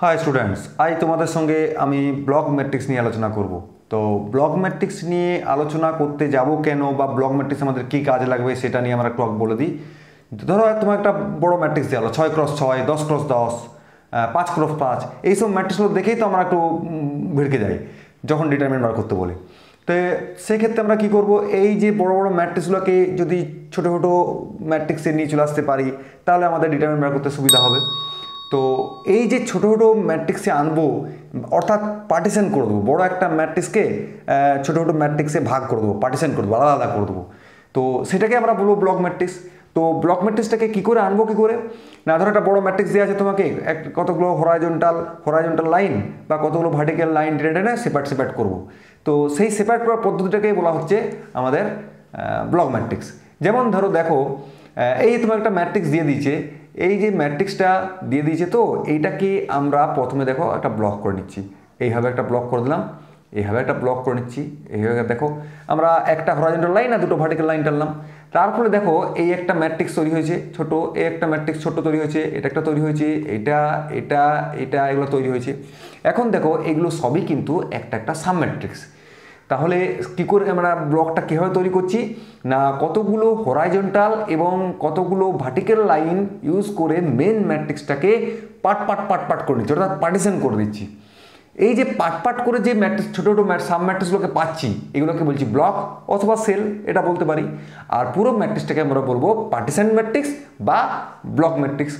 Hi students आज तुम्हारे संगे आमी ब्लक मैट्रिक्स निये आलोचना करब। तो ब्लक मैट्रिक्स निये आलोचना करते जाबो केन बा ब्लक मैट्रिक्स आमादेर कि काजे लागबे सेटा निये आमरा एकटु बोले दिई। धरो तुम्हें एक बड़ो मैट्रिक्स देওয়া হলো 6 क्रस 6 10 क्रस 10 5 क्रस 5 এই সব ম্যাট্রিক্সগুলো দেখেই তো আমরা একটু ভিড়কে যাই যখন ডিটারমিনেন্ট বার করতে বলি। তো সেই ক্ষেত্রে আমরা কি করব, এই যে বড় বড় ম্যাট্রিক্সগুলোকে যদি ছোট ছোট ম্যাট্রিক্সে নিয়ে চলে আসতে পারি তাহলে আমাদের ডিটারমিনেন্ট বার করতে সুবিধা হবে। তো এই যে ছোট ছোট ম্যাট্রিক্সে আনবো অর্থাৎ পার্টিশন করে দেবো, বড় একটা ম্যাট্রিক্সকে ছোট ছোট ম্যাট্রিক্সে ভাগ করে দেবো, পার্টিশন করে দেবো, আলাদা আলাদা করে দেবো। তো সেটাকে আমরা বলবো ব্লক ম্যাট্রিক্স। তো ব্লক ম্যাট্রিক্সটাকে কী করে আনবো, কী করে না, ধরো একটা বড় ম্যাট্রিক্স দেওয়া আছে তোমাকে, কতগুলো হরাইজন্টাল লাইন বা কতগুলো ভার্টিক্যাল লাইন টেনে টেনে সেপারেট করবো। তো সেই সেপারেট করার পদ্ধতিটাকেই বলা হচ্ছে আমাদের ব্লক ম্যাট্রিক্স। যেমন ধরো দেখো এই তোমার একটা ম্যাট্রিক্স দিয়ে দিয়েছে, এই যে ম্যাট্রিক্সটা দিয়ে দিয়েছে তো এইটাকে আমরা প্রথমে দেখো একটা ব্লক করে নিচ্ছি, এইভাবে একটা ব্লক করে দিলাম, এইভাবে একটা ব্লক করে নিচ্ছি, এইভাবে দেখো আমরা একটা হরাইজন্টাল লাইন আর দুটো ভার্টিক্যাল লাইন টানলাম। তারপরে দেখো এই একটা ম্যাট্রিক্স তৈরি হয়েছে ছোট, এই একটা ম্যাট্রিক্স ছোট তৈরি হয়েছে, এটা একটা তৈরি হয়েছে, এটা এটা এটা এগুলো তৈরি হয়েছে। এখন দেখো এগুলো সবই কিন্তু একটা একটা সাব ম্যাট্রিক্স। তাহলে কী করে আমরা ব্লকটা কীভাবে তৈরি করছি না, কতগুলো হরাইজন্টাল এবং কতগুলো ভার্টিক্যাল লাইন ইউজ করে মেন ম্যাট্রিক্সটাকে পাট করে নিচ্ছি, অর্থাৎ পার্টিশন করে দিচ্ছি। এই যে পাট করে যে ম্যাট্রিক্স ছোটো ছোটো সাব ম্যাট্রিক্সগুলোকে পাচ্ছি এগুলোকে বলছি ব্লক অথবা সেল, এটা বলতে পারি। আর পুরো ম্যাট্রিক্সটাকে আমরা বলবো পার্টিশন ম্যাট্রিক্স বা ব্লক ম্যাট্রিক্স,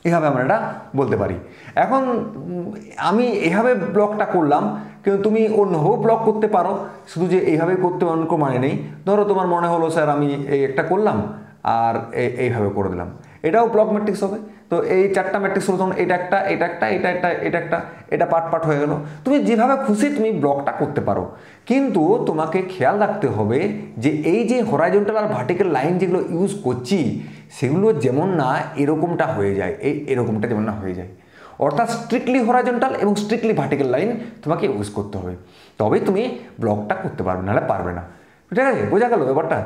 এভাবে আমরা এটা বলতে পারি। এখন আমি এভাবে ব্লকটা করলাম, কিন্তু তুমি অন্যভাবেও ব্লক করতে পারো, শুধু যে এইভাবে করতে অন্য মানে নেই। ধরো তোমার মনে হলো স্যার আমি এই একটা করলাম আর এইভাবে করে দিলাম, এটাও ব্লক ম্যাট্রিক্স হবে। তো এই চারটা ম্যাট্রিক্স হলো তখন এটা একটা এটা একটা এটা একটা এটা একটা এটা পাট হয়ে গেল। তুমি যেভাবে খুশি তুমি ব্লকটা করতে পারো, কিন্তু তোমাকে খেয়াল রাখতে হবে যে এই যে হরাইজন্টাল আর ভার্টিক্যাল লাইন যেগুলো ইউজ করছি সেগুলো যেমন না এরকমটা হয়ে যায়, এরকমটা যেমন না হয়ে যায়, অর্থাৎ স্ট্রিক্টলি হরাইজন্টাল এবং স্ট্রিক্টলি ভার্টিক্যাল লাইন তোমাকে ইউজ করতে হবে, তবেই তুমি ব্লকটা করতে পারবে, নাহলে পারবে না। ঠিক আছে, বোঝা গেল ব্যাপারটা।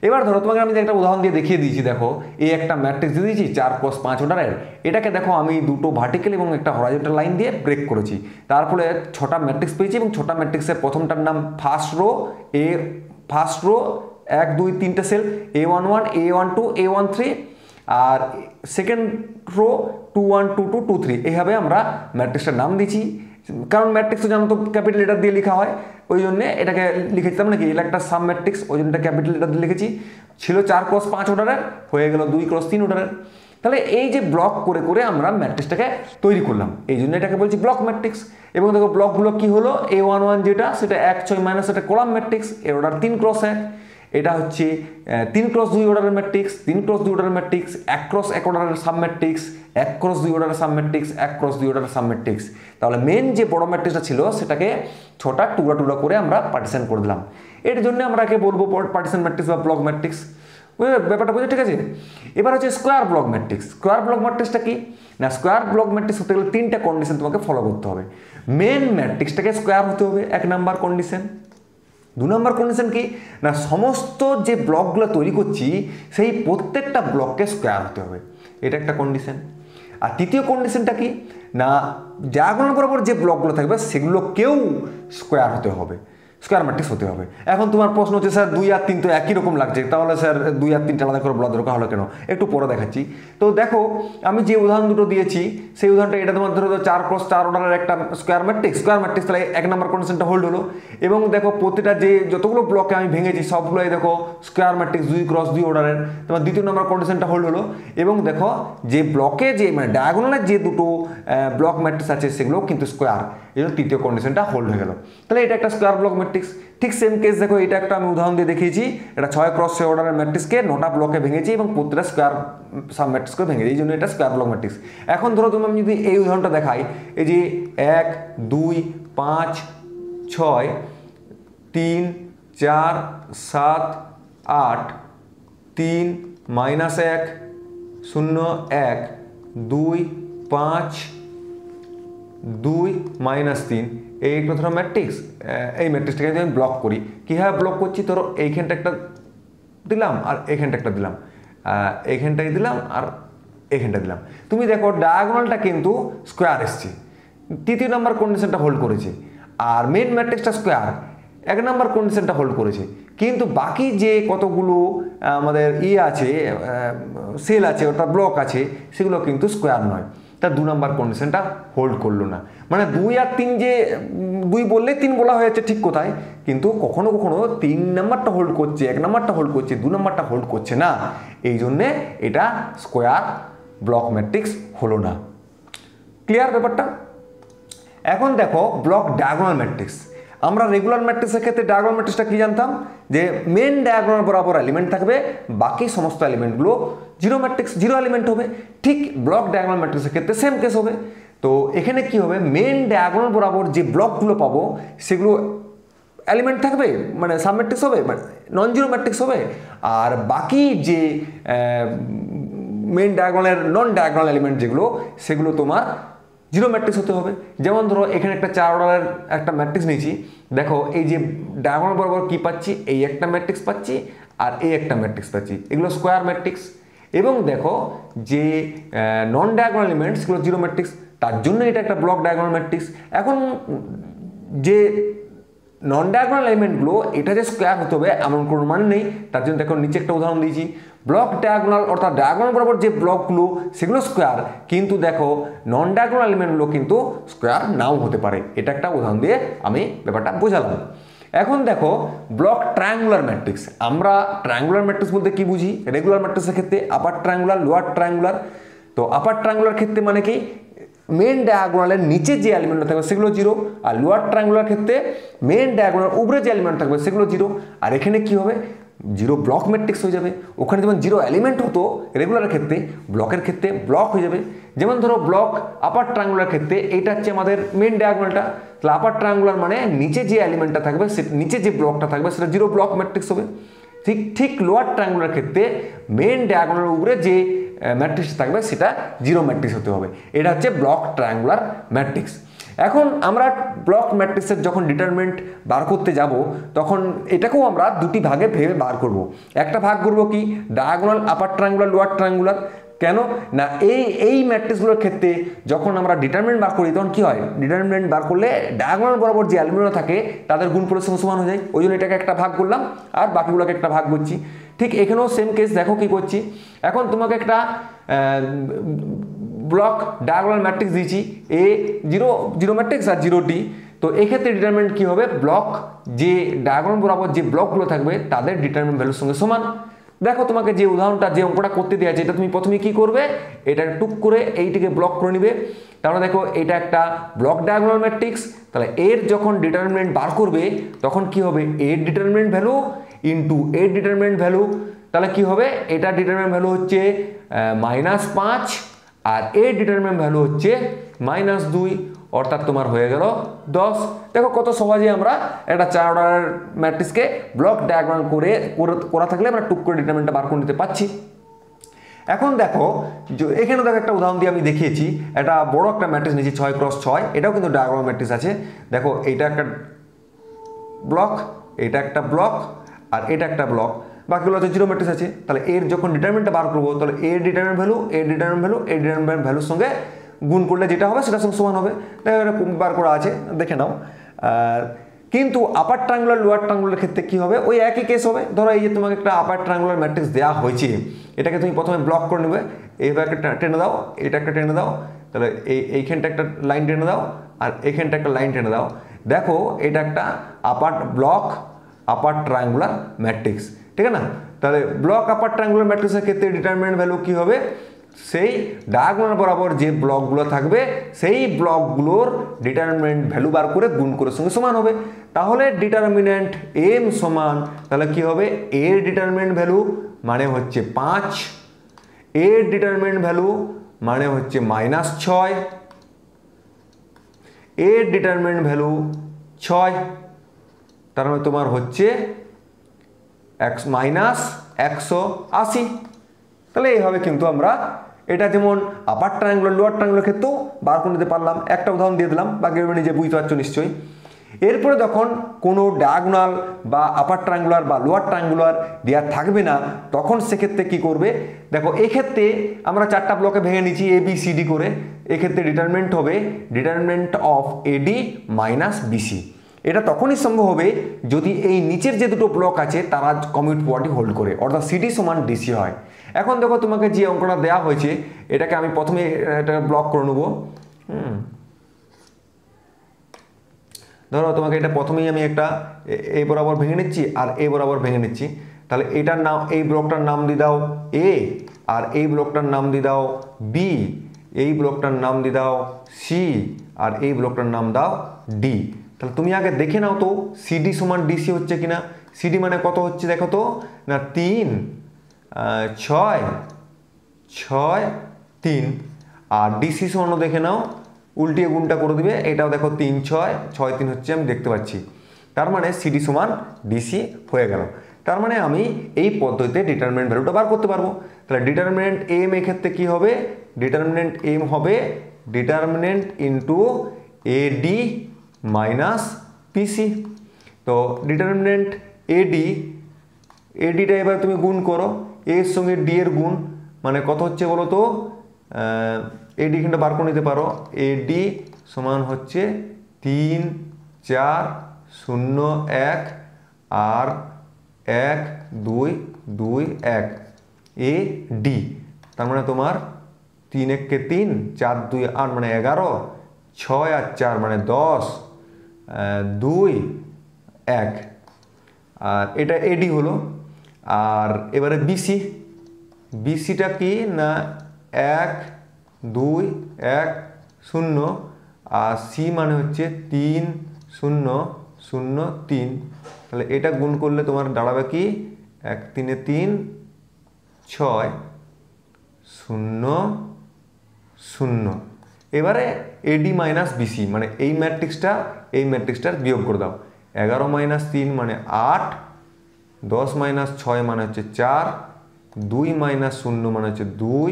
এবার ধরো তোমাকে আমি একটা উদাহরণ দিয়ে দেখিয়ে দিয়েছি, দেখো এই একটা ম্যাট্রিক্স দিয়ে দিয়েছি 4 × 5 অর্ডারের, এটাকে দেখো আমি দুটো ভার্টিক্যাল এবং একটা হরাইজন্টাল লাইন দিয়ে ব্রেক করেছি, তারপরে 6টা ম্যাট্রিক্স পেয়েছি এবং 6টা ম্যাট্রিক্সের প্রথমটার নাম ফার্স্ট রো 1 2 3টে সেল A11 A12 A13, আর সেকেন্ড রো 2 1 2 2 2 3, এইভাবে আমরা ম্যাট্রিক্সটার নাম দিয়েছি। কারণ ম্যাট্রিক্স তো জানো তো ক্যাপিটাল লেটার দিয়ে লেখা হয়, ওই জন্য এটাকে লিখেছি, তার মানে কি এটা একটা সাব ম্যাট্রিক্স, ওই জন্য ক্যাপিটাল লেটার দিয়ে লিখেছি। ছিল 4 × 5 অর্ডারের, হয়ে গেল 2 × 3 অর্ডারের। তাহলে এই যে ব্লক করে করে আমরা ম্যাট্রিক্সটাকে তৈরি করলাম, এই জন্য এটাকে বলছি ব্লক ম্যাট্রিক্স। এবং দেখো ব্লকগুলো কি হলো, A11 যেটা সেটা 1 6 মাইনাস একটা কলাম ম্যাট্রিক্স, এর অর্ডার 3 × 1, এটা হচ্ছে 3 × 2 অর্ডারের ম্যাট্রিক্স, 3 × 2 অর্ডারের ম্যাট্রিক্স, 1 × 1 অর্ডারের সাব ম্যাট্রিক্স, 1 × 2 অর্ডারের সাব ম্যাট্রিক্স, 1 × 2 অর্ডারের সাব ম্যাট্রিক্স। তাহলে মেন যে বড় ম্যাট্রিক্সটা ছিল সেটাকে 6টা টুকরা করে আমরা পার্টিশন করে দিলাম, এর জন্য আমরা একে বলবো পার্টিশন ম্যাট্রিক্স বা ব্লক ম্যাট্রিক্স। ব্যাপারটা বুঝে ঠিক আছে। এবার হচ্ছে square block matrix. Square block ম্যাট্রিক্সটা কি না, স্কোয়ার ব্লক ম্যাট্রিক্স হতে গেলে 3টা কন্ডিশন তোমাকে ফলো করতে হবে। মেন ম্যাট্রিক্সটাকে স্কোয়ার হতে হবে 1 নাম্বার কন্ডিশন। 2 নাম্বার কন্ডিশন কি না, সমস্ত যে ব্লকগুলো তৈরি করছি সেই প্রত্যেকটা ব্লককে স্কোয়ার হতে হবে, এটা একটা কন্ডিশন। আর তৃতীয় কন্ডিশনটা কি না, ডায়াগোনাল বরাবর যে ব্লকগুলো থাকবে সেগুলোকেও স্কোয়ার হতে হবে, স্কোয়ার ম্যাট্রিক্স হতে হবে। এখন তোমার প্রশ্ন হচ্ছে স্যার 2 আর 3 তো একই রকম লাগছে, তাহলে স্যার 2 আর 3 আলাদা করে বলা দরকার হলো কেন, একটু পরে দেখাচ্ছি। তো দেখো আমি যে উদাহরণ দুটো দিয়েছি সেই উদাহরণটা, এটা তোমার ধরো 4 × 4 অর্ডারের একটা স্কোয়ার ম্যাট্রিক্স, তাহলে 1 নাম্বার কন্ডিশনটা হোল্ড হলো। এবং দেখো প্রতিটা যে যতগুলো ব্লকে আমি ভেঙেছি সবগুলোই দেখো স্কোয়ার ম্যাট্রিক্স 2 × 2 অর্ডারের, তোমার দ্বিতীয় নাম্বার কন্ডিশনটা হোল্ড হলো। এবং দেখো যে ব্লকে যে মানে ডায়াগোনালের যে দুটো ব্লক ম্যাট্রিক্স আছে সেগুলো কিন্তু স্কোয়ার, এই জন্য তৃতীয় কন্ডিশনটা হোল্ড হয়ে গেল। তাহলে এটা একটা স্কোয়ার ব্লক ম্যাট্রিক্স। ঠিক সেম কেস দেখো, এটা একটা আমি উদাহরণ দিয়ে দেখিয়েছি, এটা 6 × 6 অর্ডারের ম্যাট্রিক্সকে 9টা ব্লকে ভেঙেছি এবং প্রত্যেকটা স্কোয়ার সাব ম্যাট্রিক্সকে ভেঙেছি, এই জন্য এটা স্কোয়ার ব্লক ম্যাট্রিক্স। এখন ধরো তুমি আমি যদি এই উদাহরণটা দেখাই, এই যে 1 2 5 6 3 4 7 8 3 -1 0 1 2 5 2 -3, এইগুলো ধরো ম্যাট্রিক্স। এই ম্যাট্রিক্সটাকে যদি আমি ব্লক করি, কীভাবে ব্লক করছি, ধরো এইখানটা একটা দিলাম আর এইখানটা একটা দিলাম, এইখানটাই দিলাম আর এইখানটা দিলাম। তুমি দেখো ডায়াগোনালটা কিন্তু স্কোয়ার এসছে, তৃতীয় নাম্বার কন্ডিশনটা হোল্ড করেছে, আর মেন ম্যাট্রিক্সটা স্কোয়ার 1 নাম্বার কন্ডিশনটা হোল্ড করেছে। কিন্তু বাকি যে কতগুলো আমাদের আছে, সেল আছে, ওটা ব্লক আছে, সেগুলো কিন্তু স্কোয়ার নয়, তার 2 নাম্বার কন্ডিশনটা হোল্ড করলো না। মানে 2 আর 3, যে 2 বললে 3 বলা হয়েছে ঠিক কোথায়, কিন্তু কখনো কখনো 3 নাম্বারটা হোল্ড করছে, 1 নাম্বারটা হোল্ড করছে, 2 নাম্বারটা হোল্ড করছে না, এই জন্যে এটা স্কোয়ার ব্লক ম্যাট্রিক্স হলো না। ক্লিয়ার ব্যাপারটা? এখন দেখো ব্লক ডায়াগোনাল ম্যাট্রিক্স। আমরা রেগুলার ম্যাট্রিক্সের ক্ষেত্রে ডায়াগোনাল ম্যাট্রিক্সটা কি জানতাম, যে মেন ডায়াগোনাল বরাবর এলিমেন্ট থাকবে, বাকি সমস্ত এলিমেন্টগুলো জিরো ম্যাট্রিক্স, জিরো এলিমেন্ট হবে। ঠিক ব্লক ডায়াগোনাল ম্যাট্রিক্সের ক্ষেত্রে সেম কেস হবে। তো এখানে কি হবে, মেন ডায়াগোনাল বরাবর যে ব্লকগুলো পাবো সেগুলো এলিমেন্ট থাকবে, মানে সাব ম্যাট্রিক্স হবে, মানে নন জিরো ম্যাট্রিক্স হবে। আর বাকি যে মেন ডায়াগোনালের নন ডায়াগোনাল এলিমেন্ট যেগুলো, সেগুলো তোমার জিরো ম্যাট্রিক্স হতে হবে। যেমন ধরো এখানে একটা 4 অর্ডারের একটা ম্যাট্রিক্স নিয়েছি, দেখো এই যে ডায়াগোনাল বরাবর কি পাচ্ছি, এই একটা ম্যাট্রিক্স পাচ্ছি আর এই একটা ম্যাট্রিক্স পাচ্ছি, এগুলো স্কোয়ার ম্যাট্রিক্স। এবং দেখো যে নন ডায়াগোনাল এলিমেন্ট সেগুলো জিরো ম্যাট্রিক্স, তার জন্য এটা একটা ব্লক ডায়াগোনাল ম্যাট্রিক্স। এখন যে নন ডায়াগোনাল এলিমেন্টগুলো এটা যে স্কোয়ার হতে হবে এমন কোনো মানে নেই, তার জন্য দেখো নিচে একটা উদাহরণ দিয়েছি। ব্লক ডায়াগোনাল অর্থাৎ ডায়াগোনাল বরাবর যে ব্লকগুলো সেগুলো স্কোয়ার, কিন্তু দেখো নন ডায়াগোনাল এলিমেন্টগুলো কিন্তু স্কোয়ার নাও হতে পারে। এটা একটা উদাহরণ দিয়ে আমি ব্যাপারটা বোঝালাম। এখন দেখো ব্লক ট্রায়াঙ্গুলার ম্যাট্রিক্স। আমরা ট্রায়াঙ্গুলার ম্যাট্রিক্স বলতে কি বুঝি, রেগুলার ম্যাট্রিক্সের ক্ষেত্রে আপার ট্রায়াঙ্গুলার, লোয়ার ট্রায়াঙ্গুলার। তো আপার ট্রায়াঙ্গুলার ক্ষেত্রে মানে কি, মেন ডায়াগোনালের নিচে যে এলিমেন্ট থাকবে সেগুলো জিরো, আর লোয়ার ট্রায়াঙ্গুলার ক্ষেত্রে মেন ডায়াগোনাল উপরে যে এলিমেন্ট থাকবে সেগুলো জিরো। আর এখানে কি হবে, জিরো ব্লক ম্যাট্রিক্স হয়ে যাবে। ওখানে যেমন জিরো এলিমেন্ট হতো রেগুলারের ক্ষেত্রে, ব্লকের ক্ষেত্রে ব্লক হয়ে যাবে। যেমন ধরো ব্লক আপার ট্রায়াঙ্গুলার ক্ষেত্রে এইটা হচ্ছে আমাদের মেন ডায়াগোনালটা, তাহলে আপার ট্রায়াঙ্গুলার মানে নিচে যে এলিমেন্টটা থাকবে, নিচে যে ব্লকটা থাকবে সেটা জিরো ব্লক ম্যাট্রিক্স হবে। ঠিক লোয়ার ট্রায়াঙ্গুলার ক্ষেত্রে মেন ডায়াগোনালের উপরে যে ম্যাট্রিক্স থাকবে সেটা জিরো ম্যাট্রিক্স হতে হবে। এটা হচ্ছে ব্লক ট্রায়াঙ্গুলার ম্যাট্রিক্স। এখন আমরা ব্লক ম্যাট্রিক্সের যখন ডিটারমিনেন্ট বার করতে যাব, তখন এটাকেও আমরা দুটি ভাগে ভেবে বার করব। একটা ভাগ করব কি, ডায়াগোনাল আপার ট্রায়াঙ্গুলার, লোয়ার ট্রায়াঙ্গুলার। কেন না, এই ম্যাট্রিক্সগুলোর ক্ষেত্রে যখন আমরা ডিটারমিনেন্ট বার করি তখন কি হয়, ডিটারমিনেন্ট বার করলে ডায়াগোনাল বরাবর যে এলিমেন্ট থাকে তাদের গুণফলের সঙ্গে সমান হয়ে যায়। ওই জন্য এটাকে একটা ভাগ করলাম আর বাকিগুলোকে একটা ভাগ করছি। ঠিক এখানেও সেম কেস, দেখো কি করছি। এখন তোমাকে একটা ব্লক ডায়াগোনাল ম্যাট্রিক্স দিয়েছি, এ জিরো ম্যাট্রিক্স আর 0D। তো এক্ষেত্রে ডিটারমিনেন্ট কি হবে, ব্লক যে ডায়াগোনাল বরাবর যে ব্লকগুলো থাকবে তাদের ডিটারমিনেন্ট ভ্যালুর সঙ্গে সমান। দেখো তোমাকে যে উদাহরণটা, যে অঙ্কটা করতে দেওয়া আছে, এটা তুমি প্রথমে কি করবে, এটা টুক করে এইটিকে ব্লক করে নিবে। তাহলে দেখো এটা একটা ব্লক ডায়াগোনাল ম্যাট্রিক্স, তাহলে এর যখন ডিটারমিনেন্ট বার করবে তখন কি হবে, এর ডিটারমিনেন্ট ভ্যালু ইন্টু এর ডিটারমিনেন্ট ভ্যালু। তাহলে কি হবে, এটা ডিটারমিনেন্ট ভ্যালু হচ্ছে -5 আর এর ডিটারমিনেন্ট ভ্যালু হচ্ছে -2, অর্থাৎ তোমার হয়ে গেল 10। দেখো কত সহজে আমরা একটা 4 অর্ডারের ম্যাট্রিক্সকে ব্লক ডায়াগ্রাম করা থাকলে আমরা টুক করে ডিটারমিনেন্টটা বার করে নিতে পারছি। এখন দেখো এখানে দেখো একটা উদাহরণ দিয়ে আমি দেখিয়েছি, এটা বড় একটা ম্যাট্রিক্স নিয়েছি 6x6, এটাও কিন্তু ডায়াগোনাল ম্যাট্রিক্স আছে। দেখো এইটা একটা ব্লক, এটা একটা ব্লক আর এটা একটা ব্লক, বাকিগুলো হচ্ছে জিরো ম্যাট্রিক্স আছে। তাহলে এর যখন ডিটারমিনেন্টটা বার করবো, তাহলে এর ডিটারমিনেন্ট ভ্যালু, এর ডিটারমিনেন্ট ভ্যালু, এর ডিটারমিনেন্ট ভ্যালুর সঙ্গে গুণ করলে যেটা হবে সেটার সঙ্গে সমান হবে। দেখো বার করা আছে, দেখে নাও। আর কিন্তু আপার ট্রায়াঙ্গুলার, লোয়ার ট্রায়াঙ্গুলার ক্ষেত্রে কি হবে, ওই একই কেস হবে। ধরো এই যে তোমাকে একটা আপার ট্রায়াঙ্গুলার ম্যাট্রিক্স দেওয়া হয়েছে, এটাকে তুমি প্রথমে ব্লক করে নেবে, এইভাবে একটা টেনে দাও, এটা একটা টেনে দাও, তাহলে এইখানটা একটা লাইন টেনে দাও আর এইখানটা একটা লাইন টেনে দাও। দেখো এটা একটা আপার ট্রায়াঙ্গুলার ম্যাট্রিক্স, ঠিক আছে না। তাহলে ব্লক আপার ট্রায়াঙ্গুলার ম্যাট্রিক্সের ক্ষেত্রে ডিটারমিনেন্ট ভ্যালু কি হবে, সেই ডায়াগোনাল বরাবর যে ব্লকগুলো থাকবে সেই ব্লকগুলোর ডিটারমিনেন্ট ভ্যালু বার করে গুণ করে সঙ্গে সমান হবে। তাহলে ডিটারমিনেন্ট এম সমান, তাহলে কি হবে, এর ডিটারমিনেন্ট ভ্যালু মানে হচ্ছে 5, এর ডিটারমিনেন্ট ভ্যালু মানে হচ্ছে -6, এর ডিটারমিনেন্ট ভ্যালু 6, তার মানে তোমার হচ্ছে -180। তাহলে এইভাবে কিন্তু আমরা এটা যেমন আপার ট্রায়াঙ্গুলার, লোয়ার ট্রায়াঙ্গুলার ক্ষেত্রেও বার করে নিতে পারলাম। একটা উদাহরণ দিয়ে দিলাম, বাকি নিজে বুঝতে পারছো নিশ্চয়ই। এরপরে যখন কোনো ডায়াগোনাল বা আপার ট্রায়াঙ্গুলার বা লোয়ার ট্রায়াঙ্গুলার দেওয়া থাকবে না, তখন সেক্ষেত্রে কি করবে, দেখো এক্ষেত্রে আমরা 4টা ব্লকে ভেঙে নিচ্ছি এ বি সি ডি করে। এক্ষেত্রে ডিটারমিনেন্ট হবে determinant of AD minus BC. এটা তখনই সম্ভব হবে যদি এই নিচের যে দুটো ব্লক আছে তারা কমিউট প্রপার্টি হোল্ড করে, অর্থাৎ সিডি সমান ডিসি হয়। এখন দেখো তোমাকে যে অঙ্কটা দেওয়া হয়েছে এটাকে আমি প্রথমে এটা ব্লক করে নেবো। ধরো তোমাকে এটা প্রথমেই আমি একটা এ বরাবর ভেঙে নিচ্ছি আর এ বরাবর ভেঙে নিচ্ছি। তাহলে এটার নাম, এই ব্লকটার নাম দিয়ে দাও এ, আর এই ব্লকটার নাম দিয়ে দাও বি, এই ব্লকটার নাম দিয়ে দাও সি, আর এই ব্লকটার নাম দাও ডি। তাহলে তুমি আগে দেখে নাও তো সিডি সমান ডিসি হচ্ছে কিনা। সিডি মানে কত হচ্ছে দেখো তো, না 3 6 6 3, আর ডিসি সমান দেখে নাও, উল্টিয়ে গুণটা করে দিবে, এটাও দেখো 3 6 6 3 হচ্ছে, আমি দেখতে পাচ্ছি। তার মানে সিডি সমান ডিসি হয়ে গেল। তার মানে আমি এই পদ্ধতিতে ডিটারমিনেন্ট ভ্যালুটা বার করতে পারবো। তাহলে ডিটারমিনেন্ট এম এক্ষেত্রে কি হবে, ডিটারমিনেন্ট এম হবে ডিটারমিনেন্ট ইন্টু এডি মাইনাস পিসি। তো ডিটারমিনেন্ট এডি, এডিটা এবার তুমি গুণ করো, এর সঙ্গে ডি এর গুণ মানে কত হচ্ছে বলো তো, এডি এখানটা বার করে নিতে পারো, এডি সমান হচ্ছে 3 4 0 1 আর 1 2 2 1 এ ডি। তার মানে তোমার 3 1 কে 3 4 2 8 মানে 11, 6 আর 4 মানে 10, 2 1, আর এটা এডি হলো। আর এবারে বিসি, বিসিটা কি না 1 2 1 0, আর সি মানে হচ্ছে 3 0 0 3। তাহলে এটা গুণ করলে তোমার দাঁড়াবে কি 1 3 3 6 0 0। এবারে এডি মাইনাস বিসি মানে এই ম্যাট্রিক্সটার বিয়োগ করে দাও। 11 মাইনাস 3 মানে 8, 10 মাইনাস 6 মানে হচ্ছে 4, 2 মাইনাস 0 মানে হচ্ছে 2,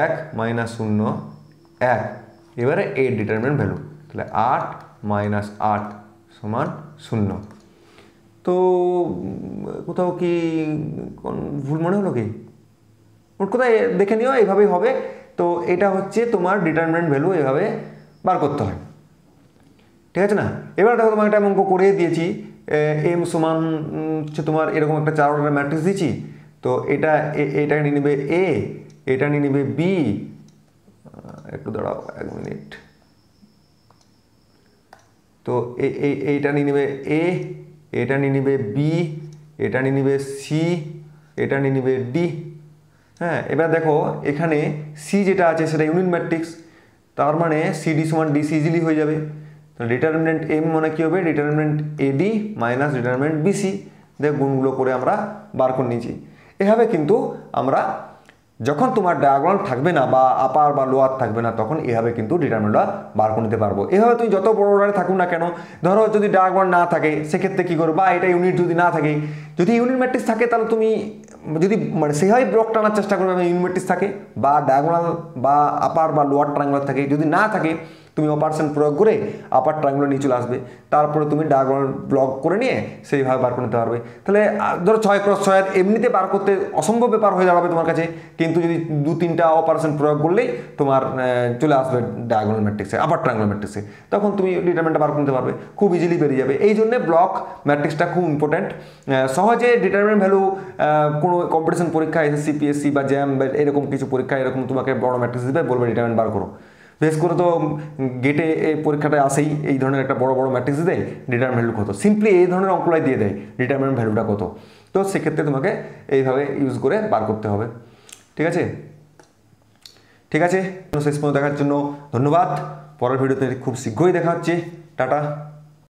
1 মাইনাস 0 1। এবারে এর ডিটারমিনেন্ট ভ্যালু, তাহলে 8 মাইনাস 8 সমান 0। তো কোথাও কি ভুল মনে হলো কি, কোথায় দেখে নিও, এইভাবেই হবে। তো এটা হচ্ছে তোমার ডিটারমিনেন্ট ভ্যালু, এভাবে বার করতে হয়, ঠিক আছে না। এবার দেখো তোমার একটা অঙ্ক করে দিয়েছি, এম সমান হচ্ছে তোমার এরকম একটা 4 অর্ডারের ম্যাট্রিক্স দিয়েছি। তো এটা নিয়ে নেবে এ, এটা নিয়ে নেবে বি, একটু দাঁড়াও 1 মিনিট। তো এইটা নিয়ে নেবে এ, এটা নিয়ে নেবে বি, এটা নিয়ে নেবে সি, এটা নিয়ে নেবে ডি। হ্যাঁ, এবার দেখো এখানে সি যেটা আছে সেটা ইউনিট ম্যাট্রিক্স, তার মানে সিডি সমান ডিসি ইজিলি হয়ে যাবে। তাহলে ডিটারমিনেন্ট এম মানে কি হবে, determinant AD minus determinant BC. দেখ গুণগুলো করে আমরা বার করে নিয়েছি। এভাবে কিন্তু আমরা যখন তোমার ডায়াগোনাল থাকবে না বা আপার বা লোয়ার থাকবে না, তখন এভাবে কিন্তু ডিটারমিনেন্টটা বার করে নিতে পারবো। এভাবে তুমি যত বড় অর্ডারে থাকুক না কেন, ধরো যদি ডায়াগোনাল না থাকে সেক্ষেত্রে কী করবে, বা এটা ইউনিট যদি না থাকে, যদি ইউনিট ম্যাট্রিক্স থাকে তাহলে তুমি যদি মানে সেভাবে ব্লক টানার চেষ্টা করবে, ইউনিট ম্যাট্রিক্স থাকে বা ডায়াগোনাল বা আপার বা লোয়ার ট্রায়াঙ্গুলার থাকে। যদি না থাকে তুমি অপারেশন প্রয়োগ করে আপার ট্রায়াঙ্গুলার নিয়ে চলে আসবে, তারপরে তুমি ডায়াগোনাল ব্লক করে নিয়ে সেইভাবে বার করে নিতে পারবে। তাহলে ধরো 6 × 6 এমনিতে বার করতে অসম্ভব ব্যাপার হয়ে দাঁড়াবে তোমার কাছে, কিন্তু যদি 2-3টা অপারেশন প্রয়োগ করলেই তোমার চলে আসবে ডায়াগোনাল ম্যাট্রিক্সে, আপার ট্রায়াঙ্গুলার ম্যাট্রিক্সে, তখন তুমি ডিটারমিনেন্টটা বার করতে পারবে, খুব ইজিলি বেরিয়ে যাবে। এই জন্যে ব্লক ম্যাট্রিক্সটা খুব ইম্পর্ট্যান্ট। সহজে ডিটারমিনেন্ট ভ্যালু কোনো কম্পিটিশন পরীক্ষা, এসএসসি পিএসসি বা জ্যাম বা এরকম কিছু পরীক্ষা এরকম তোমাকে বড় ম্যাট্রিক্স দেবে, বলবে ডিটারমিনেন্ট বার করো। বেশ করে তো গেটে এই পরীক্ষাটায় আসেই এই ধরনের একটা বড় বড় ম্যাট্রিক্স দেয়, ডিটারমিনেন্ট ভ্যালু কত, সিম্পলি এই ধরনের অঙ্কলাই দিয়ে দেয় ডিটারমিনেন্ট ভ্যালুটা কত। তো সেক্ষেত্রে তোমাকে এইভাবে ইউজ করে বার করতে হবে, ঠিক আছে। ঠিক আছে, শেষ পর্যন্ত দেখার জন্য ধন্যবাদ। পরের ভিডিওতে খুব শীঘ্রই দেখা হচ্ছে, টাটা।